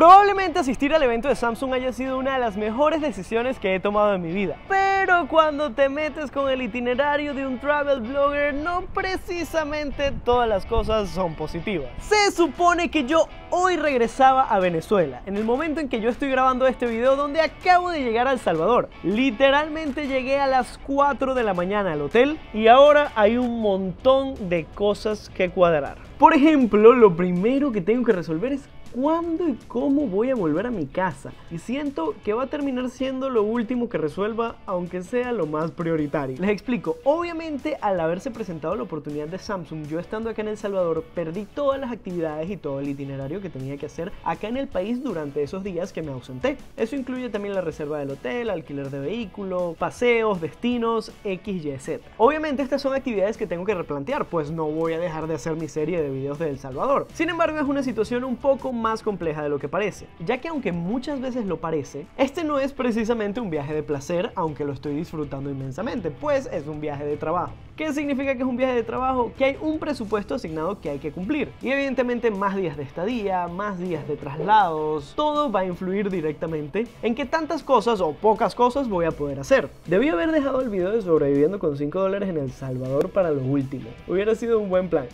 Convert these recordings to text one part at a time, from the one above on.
Probablemente asistir al evento de Samsung haya sido una de las mejores decisiones que he tomado en mi vida. Pero cuando te metes con el itinerario de un travel blogger, no precisamente todas las cosas son positivas. Se supone que yo hoy regresaba a Venezuela, en el momento en que yo estoy grabando este video, donde acabo de llegar a El Salvador. Literalmente llegué a las 4 de la mañana al hotel y ahora hay un montón de cosas que cuadrar. Por ejemplo, lo primero que tengo que resolver es cuándo y cómo voy a volver a mi casa. Y siento que va a terminar siendo lo último que resuelva, aunque sea lo más prioritario. Les explico. Obviamente, al haberse presentado la oportunidad de Samsung, yo estando acá en El Salvador, perdí todas las actividades y todo el itinerario que tenía que hacer acá en el país durante esos días que me ausenté. Eso incluye también la reserva del hotel, alquiler de vehículo, paseos, destinos, X, Y, Z. Obviamente, estas son actividades que tengo que replantear, pues no voy a dejar de hacer mi serie de videos de El Salvador. Sin embargo, es una situación un poco más compleja de lo que parece, ya que aunque muchas veces lo parece, este no es precisamente un viaje de placer, aunque lo estoy disfrutando inmensamente, pues es un viaje de trabajo. ¿Qué significa que es un viaje de trabajo? Que hay un presupuesto asignado que hay que cumplir, y evidentemente más días de estadía, más días de traslados, todo va a influir directamente en qué tantas cosas o pocas cosas voy a poder hacer. Debí haber dejado el video de sobreviviendo con $5 en El Salvador para lo último, hubiera sido un buen plan.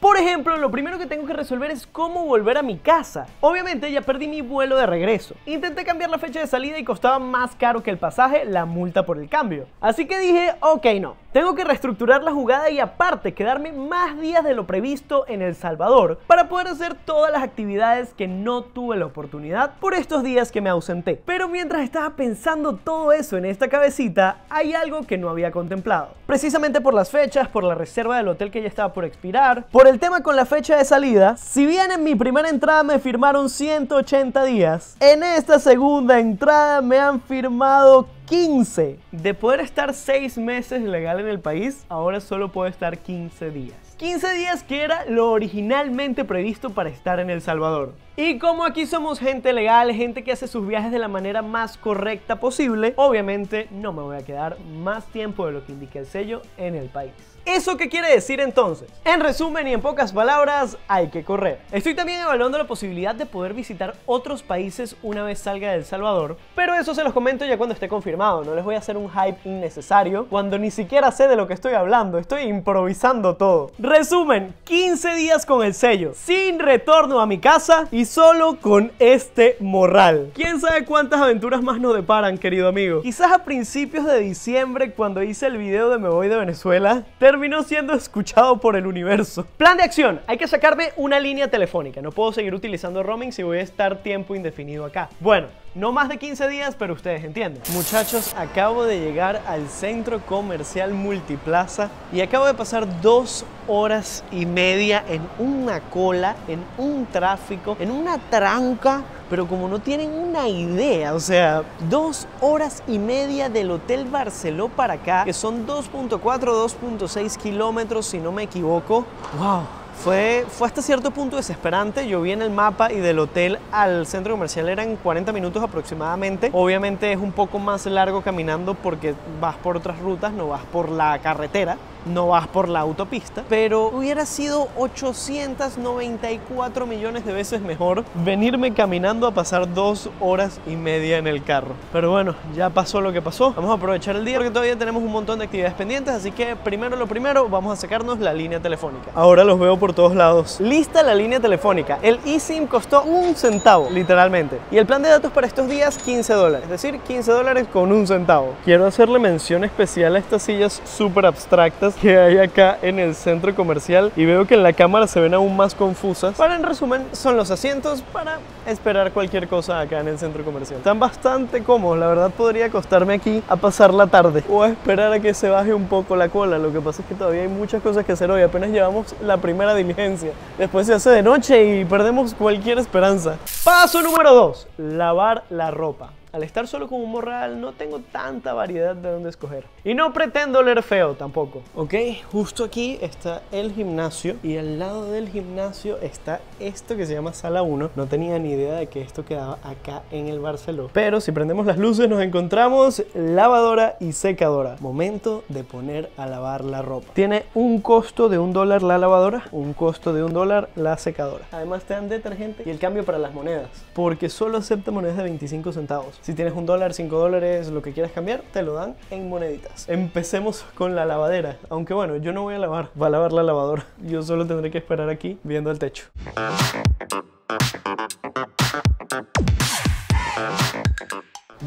Por ejemplo, lo primero que tengo que resolver es cómo volver a mi casa. Obviamente ya perdí mi vuelo de regreso. Intenté cambiar la fecha de salida y costaba más caro que el pasaje la multa por el cambio. Así que dije, ok, no. Tengo que reestructurar la jugada y aparte quedarme más días de lo previsto en El Salvador para poder hacer todas las actividades que no tuve la oportunidad por estos días que me ausenté. Pero mientras estaba pensando todo eso en esta cabecita, hay algo que no había contemplado. Precisamente por las fechas, por la reserva del hotel que ya estaba por expirar, por el tema con la fecha de salida, si bien en mi primera entrada me firmaron 180 días, en esta segunda entrada me han firmado 15. De poder estar 6 meses legal en el país, ahora solo puedo estar 15 días. 15 días que era lo originalmente previsto para estar en El Salvador. Y como aquí somos gente legal, gente que hace sus viajes de la manera más correcta posible, obviamente no me voy a quedar más tiempo de lo que indica el sello en el país. ¿Eso qué quiere decir entonces? En resumen y en pocas palabras, hay que correr. Estoy también evaluando la posibilidad de poder visitar otros países una vez salga de El Salvador, pero eso se los comento ya cuando esté confirmado. No les voy a hacer un hype innecesario cuando ni siquiera sé de lo que estoy hablando. Estoy improvisando todo. Resumen, 15 días con el sello, sin retorno a mi casa y solo con este morral. ¿Quién sabe cuántas aventuras más nos deparan, querido amigo? Quizás a principios de diciembre, cuando hice el video de Me Voy de Venezuela, terminó siendo escuchado por el universo. Plan de acción, hay que sacarme una línea telefónica. No puedo seguir utilizando roaming si voy a estar tiempo indefinido acá. Bueno, no más de 15 días, pero ustedes entienden. Muchachos, acabo de llegar al centro comercial Multiplaza y acabo de pasar 2 horas y media en una cola, en un tráfico, en una tranca. Pero como no tienen una idea, o sea, 2 horas y media del Hotel Barceló para acá, que son 2.4, 2.6 kilómetros si no me equivoco. ¡Wow! Fue hasta cierto punto desesperante. Yo vi en el mapa y del hotel al centro comercial eran 40 minutos aproximadamente. Obviamente es un poco más largo caminando porque vas por otras rutas, no vas por la carretera, no vas por la autopista, pero hubiera sido 894 millones de veces mejor venirme caminando a pasar 2 horas y media en el carro. Pero bueno, ya pasó lo que pasó. Vamos a aprovechar el día porque todavía tenemos un montón de actividades pendientes, así que primero lo primero, vamos a sacarnos la línea telefónica. Ahora los veo por todos lados. Lista la línea telefónica. El eSIM costó 1 centavo, literalmente. Y el plan de datos para estos días, $15. Es decir, $15 con 1 centavo. Quiero hacerle mención especial a estas sillas súper abstractas que hay acá en el centro comercial y veo que en la cámara se ven aún más confusas. Pero en resumen, son los asientos para esperar cualquier cosa acá en el centro comercial. Están bastante cómodos, la verdad podría acostarme aquí a pasar la tarde o a esperar a que se baje un poco la cola. Lo que pasa es que todavía hay muchas cosas que hacer hoy, apenas llevamos la primera diligencia. Después se hace de noche y perdemos cualquier esperanza. Paso número 2, lavar la ropa. al estar solo con un morral no tengo tanta variedad de dónde escoger. Y no pretendo oler feo tampoco. Ok, justo aquí está el gimnasio y al lado del gimnasio está esto que se llama Sala 1. No tenía ni idea de que esto quedaba acá en el Barceló. Pero si prendemos las luces nos encontramos lavadora y secadora. Momento de poner a lavar la ropa. Tiene un costo de $1 la lavadora, un costo de $1 la secadora. Además te dan detergente y el cambio para las monedas, porque solo acepta monedas de 25 centavos. Si tienes $1, $5, lo que quieras cambiar, te lo dan en moneditas. Empecemos con la lavadera, aunque bueno, yo no voy a lavar, va a lavar la lavadora. Yo solo tendré que esperar aquí viendo el techo.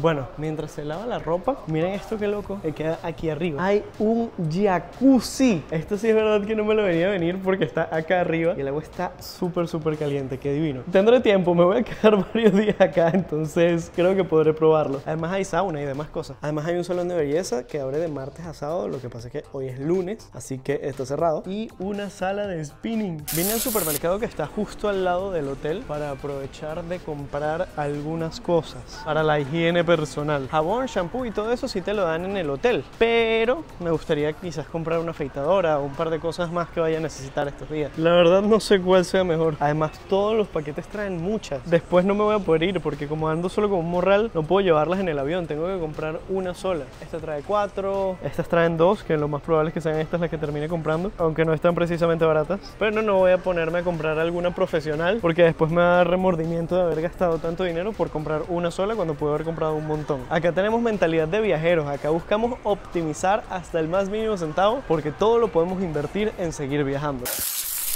Bueno, mientras se lava la ropa, miren esto que loco que queda aquí arriba. Hay un jacuzzi. Esto sí es verdad que no me lo venía a venir porque está acá arriba y el agua está súper caliente, qué divino. Tendré tiempo, me voy a quedar varios días acá, entonces creo que podré probarlo. Además hay sauna y demás cosas. Además hay un salón de belleza que abre de martes a sábado, lo que pasa es que hoy es lunes, así que está cerrado. Y una sala de spinning. Vine al supermercado que está justo al lado del hotel para aprovechar de comprar algunas cosas para la higiene personal. Jabón, shampoo y todo eso sí te lo dan en el hotel, pero me gustaría quizás comprar una afeitadora o un par de cosas más que vaya a necesitar estos días. La verdad no sé cuál sea mejor. Además todos los paquetes traen muchas. Después no me voy a poder ir porque como ando solo con un morral no puedo llevarlas en el avión, tengo que comprar una sola. Esta trae 4, estas traen 2, que lo más probable es que sean estas las que termine comprando, aunque no están precisamente baratas. Pero no voy a ponerme a comprar alguna profesional porque después me va a dar remordimiento de haber gastado tanto dinero por comprar una sola cuando puedo haber comprado un montón. Acá tenemos mentalidad de viajeros, acá buscamos optimizar hasta el más mínimo centavo porque todo lo podemos invertir en seguir viajando.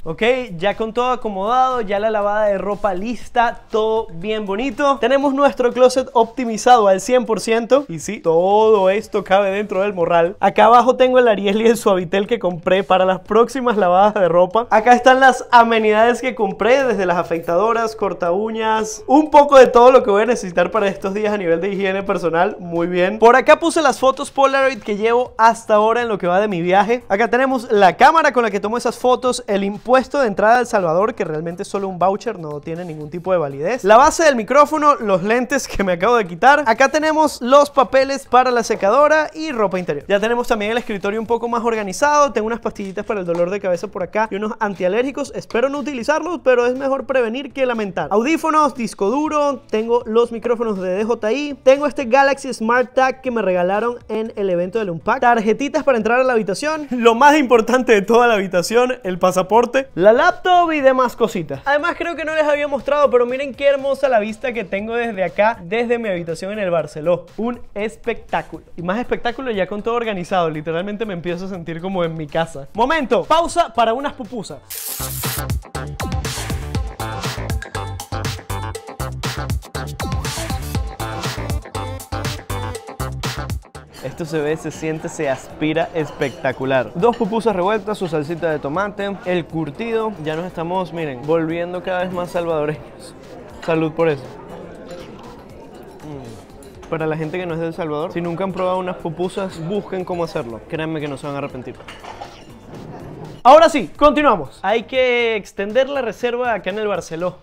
Ok, ya con todo acomodado, ya la lavada de ropa lista, todo bien bonito. Tenemos nuestro closet optimizado al 100% y sí, todo esto cabe dentro del morral. Acá abajo tengo el Ariel y el Suavitel que compré para las próximas lavadas de ropa. Acá están las amenidades que compré, desde las afeitadoras, corta uñas, un poco de todo lo que voy a necesitar para estos días a nivel de higiene personal. Muy bien. Por acá puse las fotos Polaroid que llevo hasta ahora en lo que va de mi viaje. Acá tenemos la cámara con la que tomo esas fotos, el impuesto de entrada a El Salvador, que realmente es solo un voucher, no tiene ningún tipo de validez, la base del micrófono, los lentes que me acabo de quitar. Acá tenemos los papeles para la secadora y ropa interior. Ya tenemos también el escritorio un poco más organizado. Tengo unas pastillitas para el dolor de cabeza por acá y unos antialérgicos. Espero no utilizarlos, pero es mejor prevenir que lamentar. Audífonos, disco duro, tengo los micrófonos de DJI, tengo este Galaxy Smart Tag que me regalaron en el evento del Unpack, tarjetitas para entrar a la habitación, lo más importante de toda la habitación, el pasaporte, la laptop y demás cositas. Además creo que no les había mostrado, pero miren qué hermosa la vista que tengo desde acá, desde mi habitación en el Barceló. Un espectáculo. Y más espectáculo ya con todo organizado. Literalmente me empiezo a sentir como en mi casa. Momento, pausa para unas pupusas. Esto se ve, se siente, se aspira espectacular. 2 pupusas revueltas, su salsita de tomate, el curtido. Ya nos estamos, miren, volviendo cada vez más salvadoreños. Salud por eso. Para la gente que no es de El Salvador, si nunca han probado unas pupusas, busquen cómo hacerlo. Créanme que no se van a arrepentir. Ahora sí, continuamos. Hay que extender la reserva acá en el Barceló.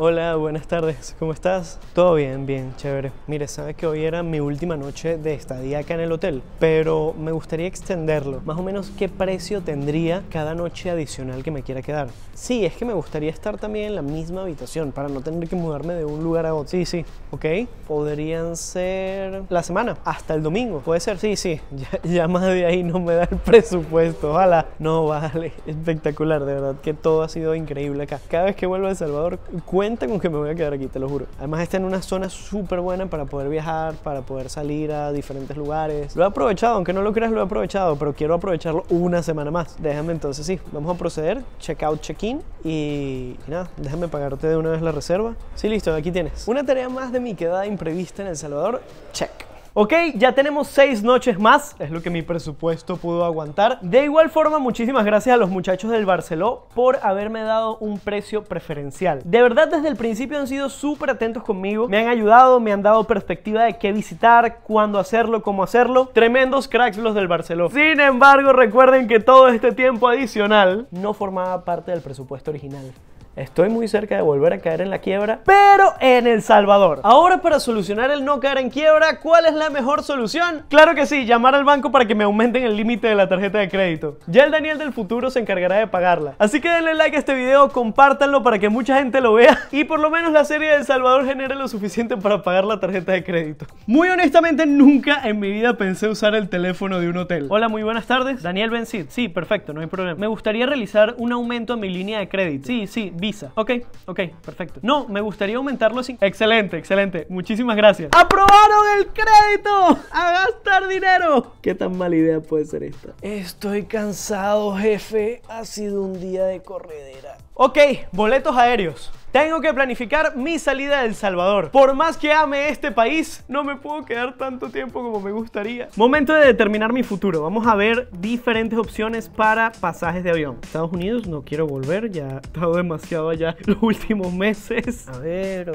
Hola, buenas tardes, ¿cómo estás? Todo bien, bien, chévere. Mire, sabes que hoy era mi última noche de estadía acá en el hotel, pero me gustaría extenderlo. Más o menos, ¿qué precio tendría cada noche adicional que me quiera quedar? Sí, es que me gustaría estar también en la misma habitación para no tener que mudarme de un lugar a otro. Sí, ok. Podrían ser la semana, hasta el domingo. ¿Puede ser? Sí. Ya más de ahí no me da el presupuesto. Ojalá. No, vale. Espectacular, de verdad que todo ha sido increíble acá. Cada vez que vuelvo a El Salvador, cuenta con que me voy a quedar aquí, te lo juro. Además está en una zona súper buena para poder viajar, para poder salir a diferentes lugares. Lo he aprovechado, aunque no lo creas, lo he aprovechado, pero quiero aprovecharlo una semana más. Déjame entonces, sí, vamos a proceder. Check out, check-in y nada, déjame pagarte de una vez la reserva. Sí, listo, aquí tienes. Una tarea más de mi quedada imprevista en El Salvador. Check. Ok, ya tenemos 6 noches más, es lo que mi presupuesto pudo aguantar. De igual forma, muchísimas gracias a los muchachos del Barceló por haberme dado un precio preferencial. De verdad, desde el principio han sido súper atentos conmigo, me han ayudado, me han dado perspectiva de qué visitar, cuándo hacerlo, cómo hacerlo. Tremendos cracks los del Barceló. Sin embargo, recuerden que todo este tiempo adicional no formaba parte del presupuesto original. estoy muy cerca de volver a caer en la quiebra, pero en El Salvador. Ahora, para solucionar el no caer en quiebra, ¿cuál es la mejor solución? Claro que sí, llamar al banco para que me aumenten el límite de la tarjeta de crédito. Ya el Daniel del futuro se encargará de pagarla. Así que denle like a este video, compártanlo para que mucha gente lo vea y por lo menos la serie de El Salvador genere lo suficiente para pagar la tarjeta de crédito. Muy honestamente, nunca en mi vida pensé usar el teléfono de un hotel. Hola, muy buenas tardes. Daniel Bencid. Sí, perfecto, no hay problema. Me gustaría realizar un aumento en mi línea de crédito. Sí, Visa. Ok, perfecto. No, me gustaría aumentarlo sin... Excelente. Muchísimas gracias. ¡Aprobaron el crédito! ¡A gastar dinero! ¿Qué tan mala idea puede ser esta? Estoy cansado, jefe. Ha sido un día de corredera. Ok, boletos aéreos. Tengo que planificar mi salida de El Salvador. Por más que ame este país, no me puedo quedar tanto tiempo como me gustaría. Momento de determinar mi futuro. Vamos a ver diferentes opciones para pasajes de avión. Estados Unidos, no quiero volver. Ya he estado demasiado allá los últimos meses. A ver.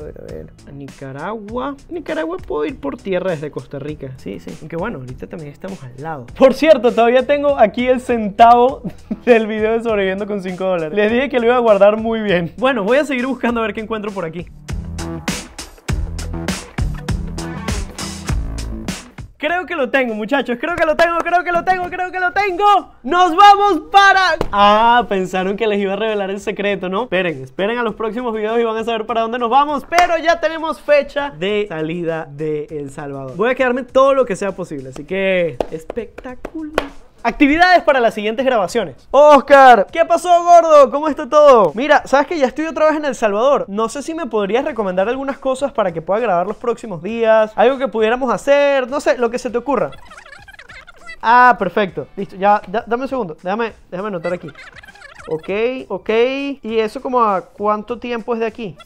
A Nicaragua. Nicaragua puedo ir por tierra desde Costa Rica. Sí. Aunque bueno, ahorita también estamos al lado. Por cierto, todavía tengo aquí el centavo del video de sobreviviendo con $5. Les dije que lo iba a guardar muy bien. Bueno, voy a seguir buscando a ver qué encuentro por aquí. Creo que lo tengo, muchachos. Creo que lo tengo. ¡Nos vamos para... Ah, pensaron que les iba a revelar el secreto, ¿no? Esperen a los próximos videos y van a saber para dónde nos vamos. Pero ya tenemos fecha de salida de El Salvador. Voy a quedarme todo lo que sea posible, así que... espectacular. Actividades para las siguientes grabaciones. Oscar, ¿qué pasó, gordo? ¿Cómo está todo? Mira, sabes que ya estoy otra vez en El Salvador. No sé si me podrías recomendar algunas cosas para que pueda grabar los próximos días. Algo que pudiéramos hacer, no sé, lo que se te ocurra. Ah, perfecto. Listo, ya, dame un segundo. Déjame anotar aquí. Ok. ¿Y eso como a cuánto tiempo es de aquí?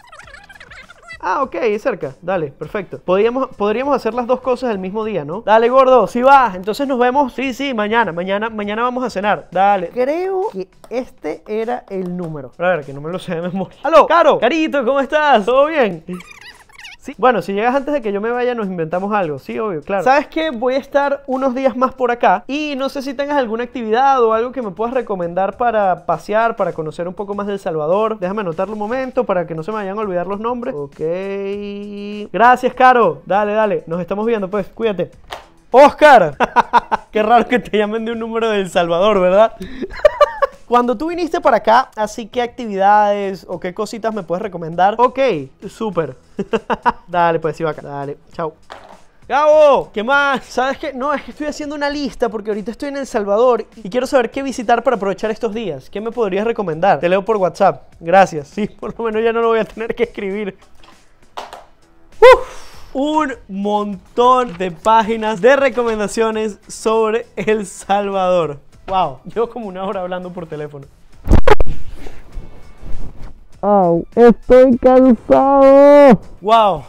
Ah, ok, es cerca. Dale, perfecto. Podríamos hacer las dos cosas el mismo día, ¿no? Dale, gordo, sí va. Entonces nos vemos. Sí, mañana vamos a cenar. Dale. Creo que este era el número. A ver, que no me lo sé de memoria. ¡Aló! ¡Caro! Carito, ¿cómo estás? ¿Todo bien? Sí. Bueno, si llegas antes de que yo me vaya, nos inventamos algo. Sí, obvio, claro. ¿Sabes qué? Voy a estar unos días más por acá y no sé si tengas alguna actividad o algo que me puedas recomendar para pasear, para conocer un poco más de El Salvador. Déjame anotarlo un momento para que no se me vayan a olvidar los nombres. Ok. Gracias, Caro. Dale. Nos estamos viendo, pues. Cuídate. ¡Oscar! Qué raro que te llamen de un número de El Salvador, ¿verdad? Cuando tú viniste para acá, así qué actividades o qué cositas me puedes recomendar. Ok, súper. Dale, pues sí, va acá. Dale, chao. ¡Gabo! ¿Qué más? ¿Sabes qué? No, es que estoy haciendo una lista porque ahorita estoy en El Salvador y quiero saber qué visitar para aprovechar estos días. ¿Qué me podrías recomendar? Te leo por WhatsApp. Gracias. Sí, por lo menos ya no lo voy a tener que escribir. Un montón de páginas de recomendaciones sobre El Salvador. Wow, llevo como una hora hablando por teléfono. ¡Oh! ¡Estoy cansado! ¡Wow!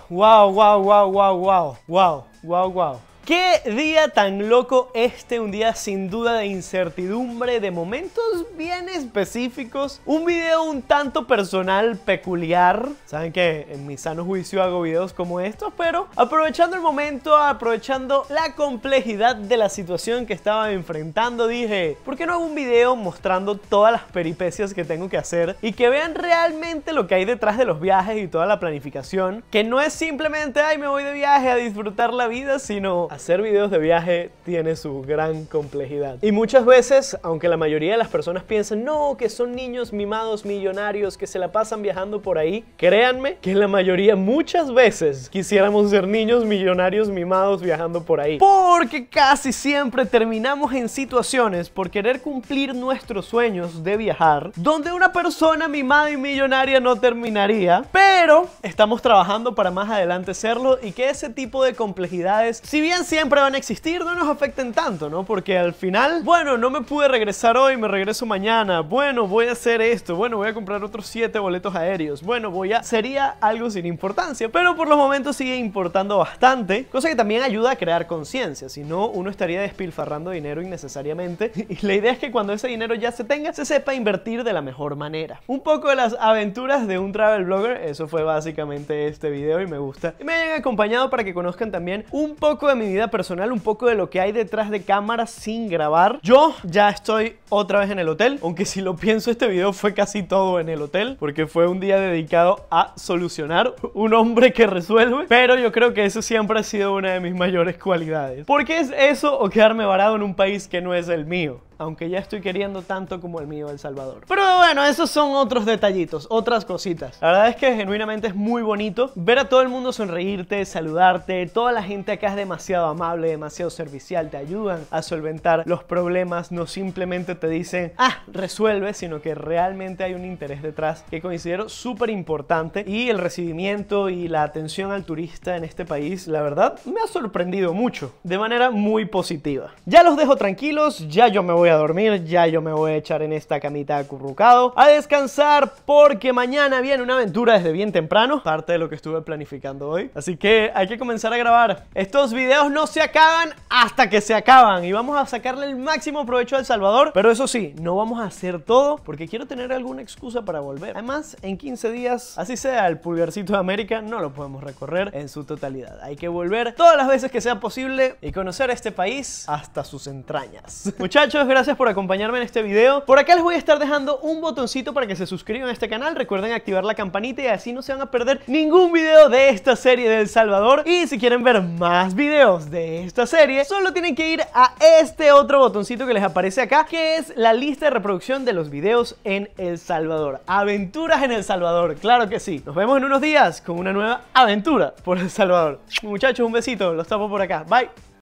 ¡Qué día tan loco este! Un día sin duda de incertidumbre, de momentos bien específicos. Un video un tanto personal, peculiar. Saben que en mi sano juicio hago videos como estos, pero aprovechando el momento, aprovechando la complejidad de la situación que estaba enfrentando, dije, ¿por qué no hago un video mostrando todas las peripecias que tengo que hacer y que vean realmente lo que hay detrás de los viajes y toda la planificación? Que no es simplemente, ay, me voy de viaje a disfrutar la vida, sino hacer videos de viaje tiene su gran complejidad. Y muchas veces, aunque la mayoría de las personas piensan, no, que son niños mimados millonarios que se la pasan viajando por ahí, créanme que la mayoría muchas veces quisiéramos ser niños millonarios mimados viajando por ahí. Porque casi siempre terminamos en situaciones por querer cumplir nuestros sueños de viajar, donde una persona mimada y millonaria no terminaría, pero estamos trabajando para más adelante serlo y que ese tipo de complejidades, si bien siempre van a existir, no nos afecten tanto, ¿no? Porque al final, bueno, no me pude regresar hoy, me regreso mañana, bueno, voy a hacer esto, bueno, voy a comprar otros 7 boletos aéreos, bueno, sería algo sin importancia, pero por los momentos sigue importando bastante, cosa que también ayuda a crear conciencia, si no, uno estaría despilfarrando dinero innecesariamente, y la idea es que cuando ese dinero ya se tenga, se sepa invertir de la mejor manera. Un poco de las aventuras de un travel blogger, eso fue básicamente este video y me gusta que me hayan acompañado para que conozcan también un poco de mi mi vida personal un poco de lo que hay detrás de cámaras sin grabar. Yo ya estoy otra vez en el hotel, aunque si lo pienso este video fue casi todo en el hotel, porque fue un día dedicado a solucionar, un hombre que resuelve, pero yo creo que eso siempre ha sido una de mis mayores cualidades. Porque es eso o quedarme varado en un país que no es el mío, aunque ya estoy queriendo tanto como el mío El Salvador. Pero bueno, esos son otros detallitos, otras cositas. La verdad es que genuinamente es muy bonito ver a todo el mundo sonreírte, saludarte. Toda la gente acá es demasiado amable, demasiado servicial, te ayudan a solventar los problemas, no simplemente te dicen, resuelve, sino que realmente hay un interés detrás que considero súper importante. Y el recibimiento y la atención al turista en este país, la verdad, me ha sorprendido mucho, de manera muy positiva. Ya los dejo tranquilos, ya yo me voy a dormir, ya yo me voy a echar en esta camita acurrucado a descansar, porque mañana viene una aventura desde bien temprano, parte de lo que estuve planificando hoy, así que hay que comenzar a grabar. Estos videos no se acaban hasta que se acaban y vamos a sacarle el máximo provecho a El Salvador, pero eso sí, no vamos a hacer todo porque quiero tener alguna excusa para volver. Además, en 15 días, así sea el pulgarcito de América, no lo podemos recorrer en su totalidad. Hay que volver todas las veces que sea posible y conocer este país hasta sus entrañas. Muchachos, gracias por acompañarme en este video. Por acá les voy a estar dejando un botoncito para que se suscriban a este canal. Recuerden activar la campanita y así no se van a perder ningún video de esta serie de El Salvador. Y si quieren ver más videos de esta serie, solo tienen que ir a este otro botoncito que les aparece acá, que es la lista de reproducción de los videos en El Salvador. Aventuras en El Salvador, claro que sí. Nos vemos en unos días con una nueva aventura por El Salvador. Muchachos, un besito, los tapo por acá. Bye.